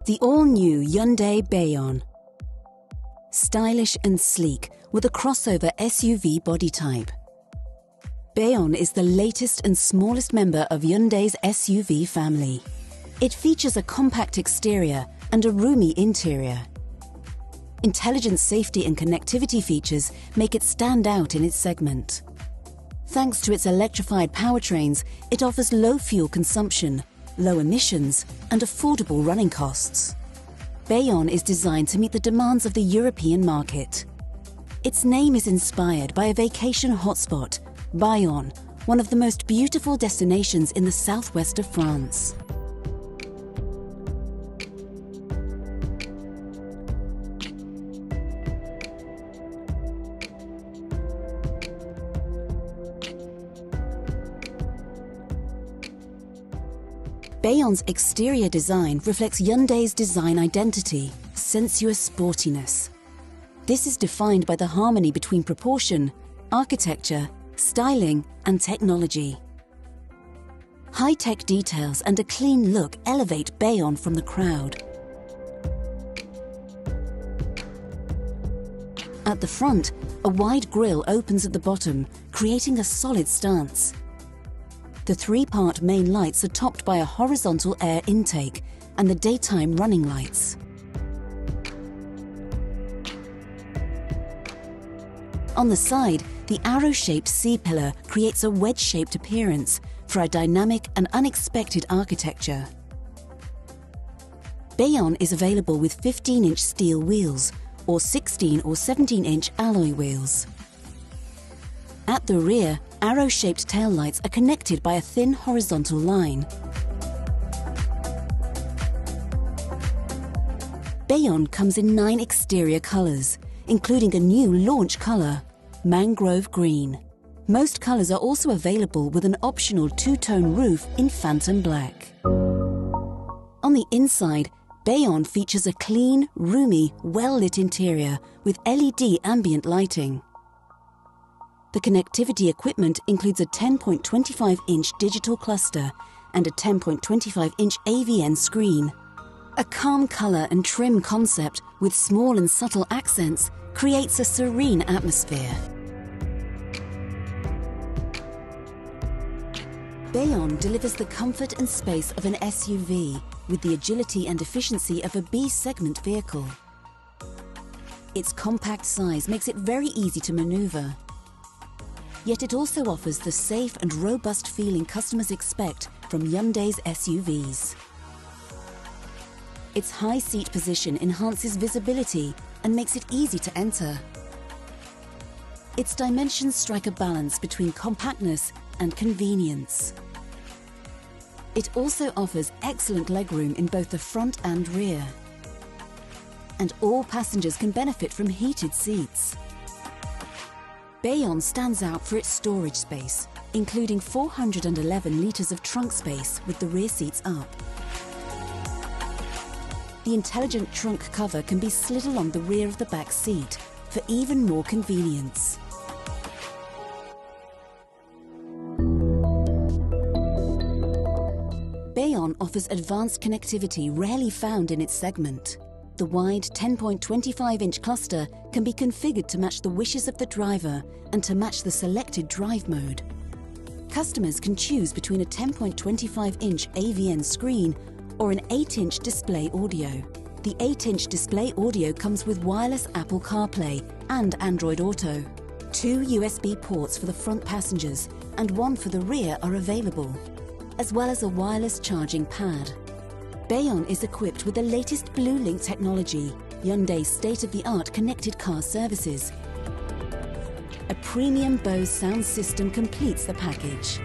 The all-new Hyundai Bayon. Stylish and sleek with a crossover SUV body type. Bayon is the latest and smallest member of Hyundai's SUV family. It features a compact exterior and a roomy interior. Intelligent safety and connectivity features make it stand out in its segment. Thanks to its electrified powertrains, it offers low fuel consumption, low emissions, and affordable running costs. Bayon is designed to meet the demands of the European market. Its name is inspired by a vacation hotspot, Bayon, one of the most beautiful destinations in the southwest of France. Bayon's exterior design reflects Hyundai's design identity, sensuous sportiness. This is defined by the harmony between proportion, architecture, styling, and technology. High-tech details and a clean look elevate Bayon from the crowd. At the front, a wide grille opens at the bottom, creating a solid stance. The three-part main lights are topped by a horizontal air intake and the daytime running lights. On the side, the arrow-shaped C-pillar creates a wedge-shaped appearance for a dynamic and unexpected architecture. Bayon is available with 15-inch steel wheels or 16 or 17-inch alloy wheels. At the rear, arrow-shaped taillights are connected by a thin horizontal line. Bayon comes in 9 exterior colours, including a new launch colour, mangrove green. Most colours are also available with an optional two-tone roof in phantom black. On the inside, Bayon features a clean, roomy, well-lit interior with LED ambient lighting. The connectivity equipment includes a 10.25-inch digital cluster and a 10.25-inch AVN screen. A calm colour and trim concept with small and subtle accents creates a serene atmosphere. Bayon delivers the comfort and space of an SUV with the agility and efficiency of a B-segment vehicle. Its compact size makes it very easy to manoeuvre. Yet it also offers the safe and robust feeling customers expect from Hyundai's SUVs. Its high seat position enhances visibility and makes it easy to enter. Its dimensions strike a balance between compactness and convenience. It also offers excellent legroom in both the front and rear. And all passengers can benefit from heated seats. Bayon stands out for its storage space, including 411 litres of trunk space with the rear seats up. The intelligent trunk cover can be slid along the rear of the back seat for even more convenience. Bayon offers advanced connectivity rarely found in its segment. The wide 10.25-inch cluster can be configured to match the wishes of the driver and to match the selected drive mode. Customers can choose between a 10.25-inch AVN screen or an 8-inch display audio. The 8-inch display audio comes with wireless Apple CarPlay and Android Auto. 2 USB ports for the front passengers and 1 for the rear are available, as well as a wireless charging pad. Bayon is equipped with the latest BlueLink technology, Hyundai's state-of-the-art connected car services. A premium Bose sound system completes the package.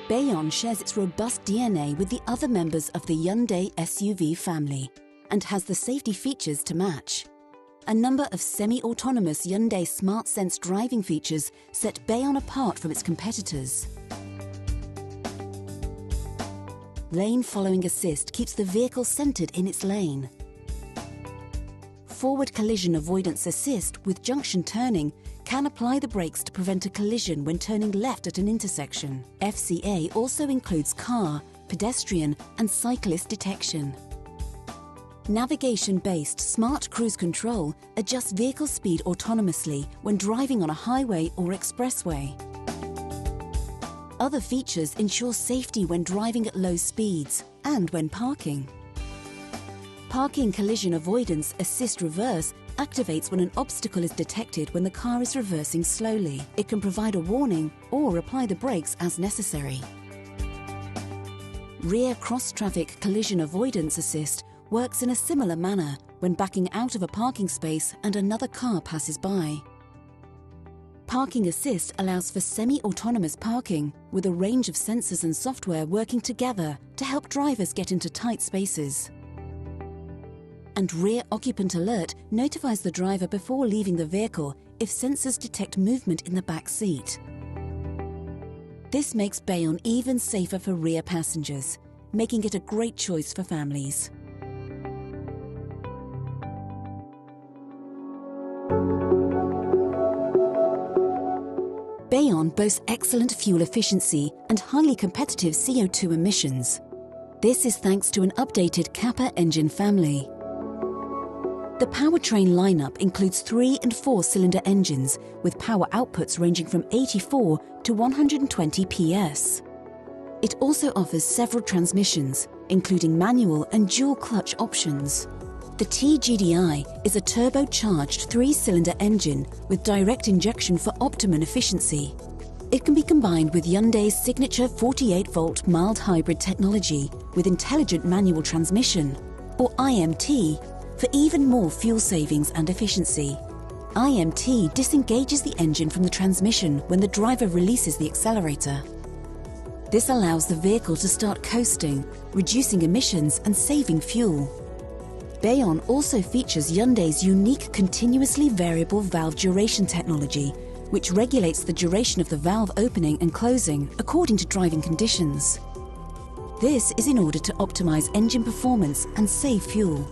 Bayon shares its robust DNA with the other members of the Hyundai SUV family and has the safety features to match. A number of semi-autonomous Hyundai SmartSense driving features set Bayon apart from its competitors. Lane following assist keeps the vehicle centered in its lane. Forward collision avoidance assist with junction turning can apply the brakes to prevent a collision when turning left at an intersection. FCA also includes car, pedestrian and cyclist detection. Navigation-based smart cruise control adjusts vehicle speed autonomously when driving on a highway or expressway. Other features ensure safety when driving at low speeds and when parking. Parking collision avoidance assist reverse activates when an obstacle is detected when the car is reversing slowly. It can provide a warning or apply the brakes as necessary. Rear cross-traffic collision avoidance assist works in a similar manner when backing out of a parking space and another car passes by. Parking assist allows for semi-autonomous parking with a range of sensors and software working together to help drivers get into tight spaces. And rear occupant alert notifies the driver before leaving the vehicle if sensors detect movement in the back seat. This makes Bayon even safer for rear passengers, making it a great choice for families. Bayon boasts excellent fuel efficiency and highly competitive CO2 emissions. This is thanks to an updated Kappa engine family. The powertrain lineup includes 3 and 4-cylinder engines with power outputs ranging from 84 to 120 PS. It also offers several transmissions, including manual and dual clutch options. The TGDI is a turbocharged 3-cylinder engine with direct injection for optimum efficiency. It can be combined with Hyundai's signature 48-volt mild hybrid technology with intelligent manual transmission, or IMT, for even more fuel savings and efficiency. IMT disengages the engine from the transmission when the driver releases the accelerator. This allows the vehicle to start coasting, reducing emissions and saving fuel. Bayon also features Hyundai's unique continuously variable valve duration technology, which regulates the duration of the valve opening and closing according to driving conditions. This is in order to optimize engine performance and save fuel.